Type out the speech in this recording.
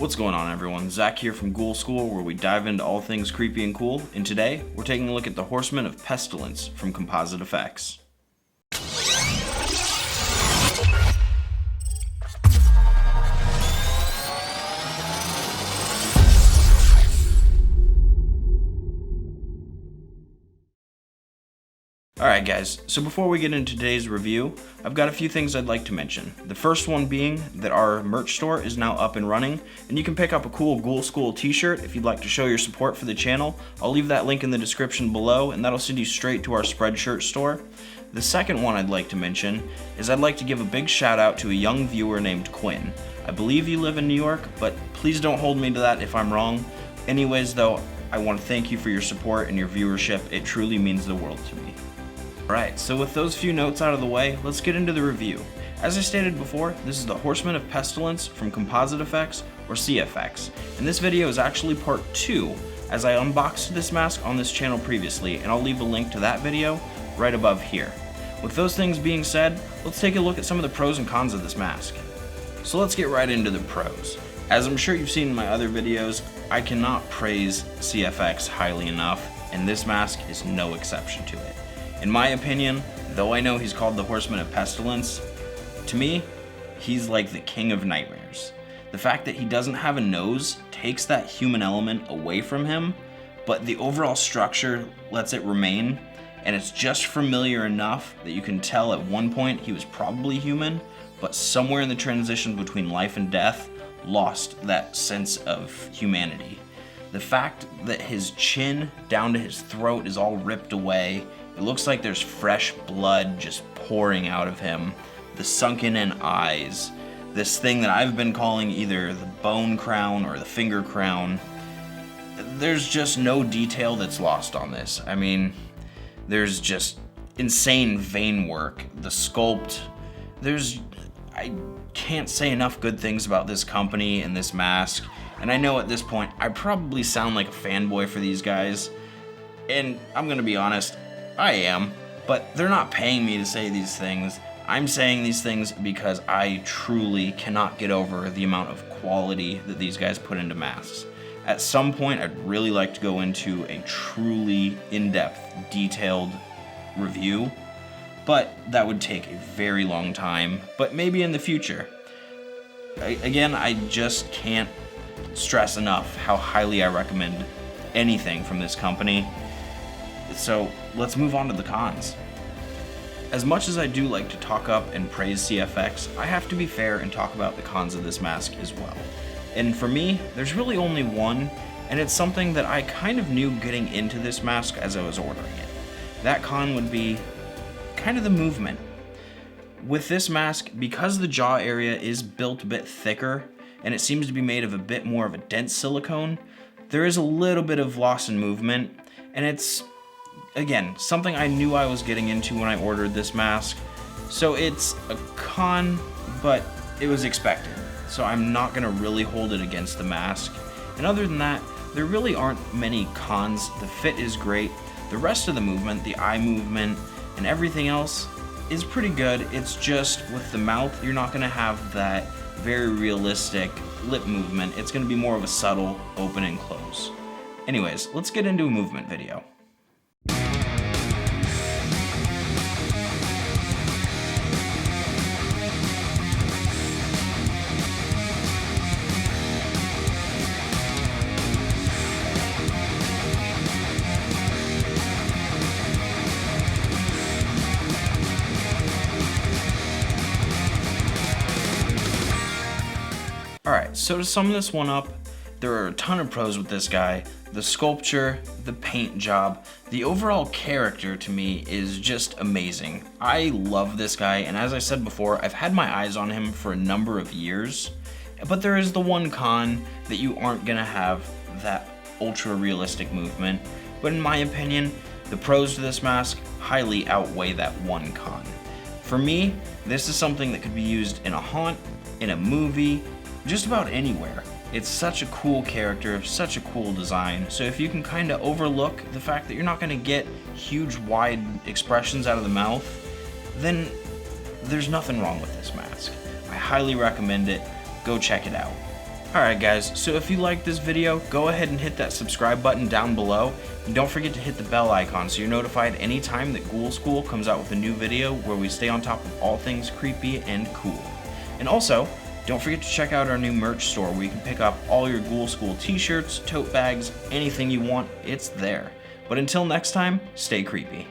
What's going on, everyone? Zach here from Ghoul School, where we dive into all things creepy and cool, and today we're taking a look at the Horseman of Pestilence from CFX. Alright guys, so before we get into today's review, I've got a few things I'd like to mention. The first one being that our merch store is now up and running, and you can pick up a cool Ghoul School t-shirt if you'd like to show your support for the channel. I'll leave that link in the description below, and that'll send you straight to our Spreadshirt store. The second one I'd like to mention is I'd like to give a big shout out to a young viewer named Quinn. I believe you live in New York, but please don't hold me to that if I'm wrong. Anyways though, I want to thank you for your support and your viewership. It truly means the world to me. Alright, so with those few notes out of the way, let's get into the review. As I stated before, this is the Horseman of Pestilence from CFX, or CFX, and this video is actually part 2, as I unboxed this mask on this channel previously, and I'll leave a link to that video right above here. With those things being said, let's take a look at some of the pros and cons of this mask. So let's get right into the pros. As I'm sure you've seen in my other videos, I cannot praise CFX highly enough, and this mask is no exception to it. In my opinion, though I know he's called the Horseman of Pestilence, to me, he's like the king of nightmares. The fact that he doesn't have a nose takes that human element away from him, but the overall structure lets it remain, and it's just familiar enough that you can tell at one point he was probably human, but somewhere in the transition between life and death, lost that sense of humanity. The fact that his chin down to his throat is all ripped away, it looks like there's fresh blood just pouring out of him. The sunken in eyes. This thing that I've been calling either the bone crown or the finger crown. There's just no detail that's lost on this. I mean, there's just insane vein work. The sculpt. I can't say enough good things about this company and this mask. And I know at this point, I probably sound like a fanboy for these guys. And I'm gonna be honest, I am, but they're not paying me to say these things. I'm saying these things because I truly cannot get over the amount of quality that these guys put into masks. At some point, I'd really like to go into a truly in-depth, detailed review, but that would take a very long time, but maybe in the future. Again, I just can't stress enough how highly I recommend anything from this company. So let's move on to the cons. As much as I do like to talk up and praise CFX, I have to be fair and talk about the cons of this mask as well. And for me, there's really only one, and it's something that I kind of knew getting into this mask as I was ordering it. That con would be kind of the movement. With this mask, because the jaw area is built a bit thicker, and it seems to be made of a bit more of a dense silicone, there is a little bit of loss in movement, and it's, again, something I knew I was getting into when I ordered this mask. So it's a con, but it was expected. So I'm not gonna really hold it against the mask. And other than that, there really aren't many cons. The fit is great. The rest of the movement, the eye movement, and everything else is pretty good. It's just with the mouth, you're not gonna have that very realistic lip movement. It's gonna be more of a subtle open and close. Anyways, let's get into a movement video. Alright, so to sum this one up, there are a ton of pros with this guy. The sculpture, the paint job, the overall character to me is just amazing. I love this guy, and as I said before, I've had my eyes on him for a number of years, but there is the one con that you aren't gonna have that ultra realistic movement. But in my opinion, the pros to this mask highly outweigh that one con. For me, this is something that could be used in a haunt, in a movie, just about anywhere. It's such a cool character, such a cool design, so if you can kind of overlook the fact that you're not going to get huge wide expressions out of the mouth, then there's nothing wrong with this mask. I highly recommend it. Go check it out. Alright guys, so if you like this video, go ahead and hit that subscribe button down below, and don't forget to hit the bell icon so you're notified anytime that Ghoul School comes out with a new video where we stay on top of all things creepy and cool. And also, don't forget to check out our new merch store where you can pick up all your Ghoul School t-shirts, tote bags, anything you want, it's there. But until next time, stay creepy.